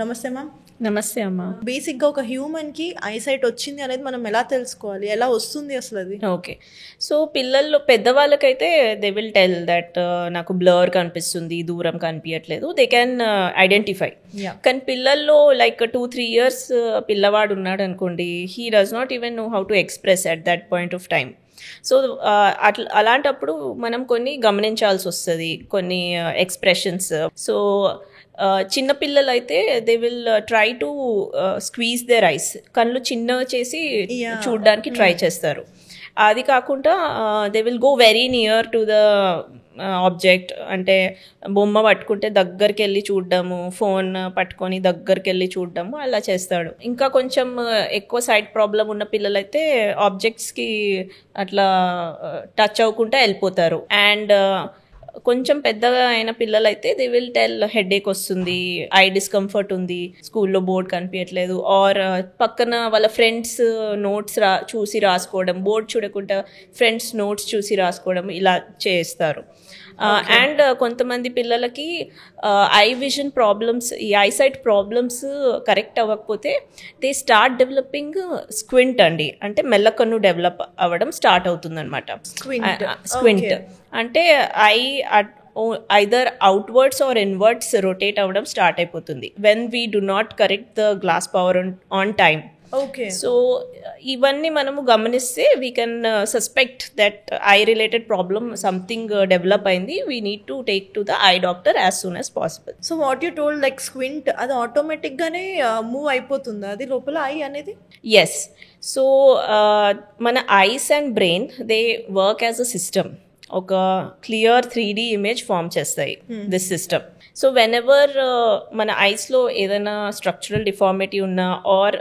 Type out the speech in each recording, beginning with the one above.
నమస్తే మ్యామ్. నమస్తే అమ్మా. బేసిక్గా ఒక హ్యూమన్కి ఐసైట్ వచ్చింది అనేది మనం ఎలా తెలుసుకోవాలి, ఎలా వస్తుంది అసలు అది? ఓకే, సో పిల్లల్లో పెద్దవాళ్ళకైతే దే విల్ టెల్ దట్ నాకు బ్లర్ కనిపిస్తుంది, దూరం కనిపించట్లేదు, దే క్యాన్ ఐడెంటిఫై. కానీ పిల్లల్లో లైక్ 2-3 years పిల్లవాడు ఉన్నాడు అనుకోండి, he does not even know how to express at that point of time. So అలాంటప్పుడు మనం కొన్ని గమనించాల్సి వస్తుంది, కొన్ని ఎక్స్ప్రెషన్స్. సో చిన్నపిల్లలు అయితే they will try to squeeze there ice, కళ్ళు చిన్నగా చేసి చూడడానికి ట్రై చేస్తారు. అది కాకుండా they will go very near to the object, అంటే బొమ్మ పట్టుకుంటే దగ్గరికి వెళ్ళి చూడడము, ఫోన్ పట్టుకొని దగ్గరికి వెళ్ళి చూడడము అలా చేస్తాడు. ఇంకా కొంచెం ఎక్కువ సైట్ ప్రాబ్లం ఉన్న పిల్లలైతే ఆబ్జెక్ట్స్కి అట్లా టచ్ అవ్వకుండా వెళ్ళిపోతారు. అండ్ కొంచెం పెద్దగా అయిన పిల్లలైతే దే విల్ టెల్ హెడేక్ వస్తుంది, ఐ డిస్కంఫర్ట్ ఉంది, స్కూల్లో బోర్డ్ కనిపించట్లేదు, ఆర్ పక్కన వాళ్ళ ఫ్రెండ్స్ నోట్స్ చూసి రాసుకోవడం, బోర్డ్ చూడకుండా ఫ్రెండ్స్ నోట్స్ చూసి రాసుకోవడం ఇలా చేస్తారు. అండ్ కొంతమంది పిల్లలకి ఐ విజన్ ప్రాబ్లమ్స్, ఈ ఐసైట్ ప్రాబ్లమ్స్ కరెక్ట్ అవ్వకపోతే దే స్టార్ట్ డెవలపింగ్ స్క్వింట్ అండి, అంటే మెల్లకన్ను డెవలప్ అవ్వడం స్టార్ట్ అవుతుంది అనమాట. స్క్వింట్ అంటే eye either outwards or inwards rotate అవ్వడం స్టార్ట్ అయిపోతుంది when we do not correct the glass power on time. Okay, so ఇవన్నీ మనము గమనిస్తే we can suspect that eye related problem something develop అయింది, we need to take to the eye doctor as soon as possible. So what you told like squint, అది ఆటోమేటిక్గానే move అయిపోతుందా అది లోపల eye అనేది? ఎస్, సో మన eyes and brain they work as a system, ఒక clear 3D image form చేస్తాయి this system. So whenever మన ఐస్లో ఏదైనా స్ట్రక్చరల్ డిఫార్మిటీ ఉన్నా ఆర్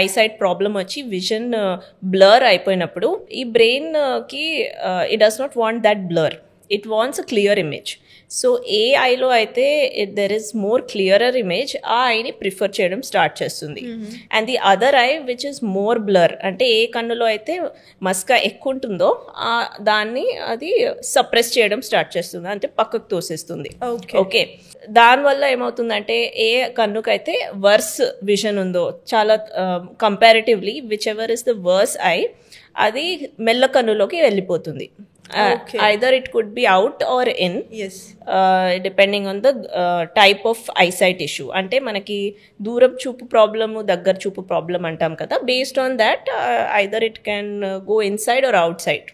ఐసైట్ ప్రాబ్లం వచ్చి విజన్ బ్లర్ అయిపోయినప్పుడు ఈ బ్రెయిన్కి it does not want that blur, it wants a clear image. So ఏ ఐలో అయితే there is more clearer image, ఆ ఐని ప్రిఫర్ చేయడం స్టార్ట్ చేస్తుంది. And the other eye which is more blur, అంటే ఏ కన్నులో అయితే మస్క ఎక్కువ ఉంటుందో దాన్ని అది సప్రెస్ చేయడం స్టార్ట్ చేస్తుంది, అంటే పక్కకు తోసేస్తుంది. ఓకే, దానివల్ల ఏమవుతుందంటే ఏ కన్నుకైతే వర్స్ విజన్ ఉందో, చాలా comparatively whichever is the worse eye, అది మెల్ల కన్నులోకి వెళ్ళిపోతుంది. Either it could be out or in, yes, depending on the type of eyesight issue. అంటే మనకి దూరం చూపు ప్రాబ్లము, దగ్గర చూపు ప్రాబ్లం అంటాం కదా, based on that either it can go inside or outside.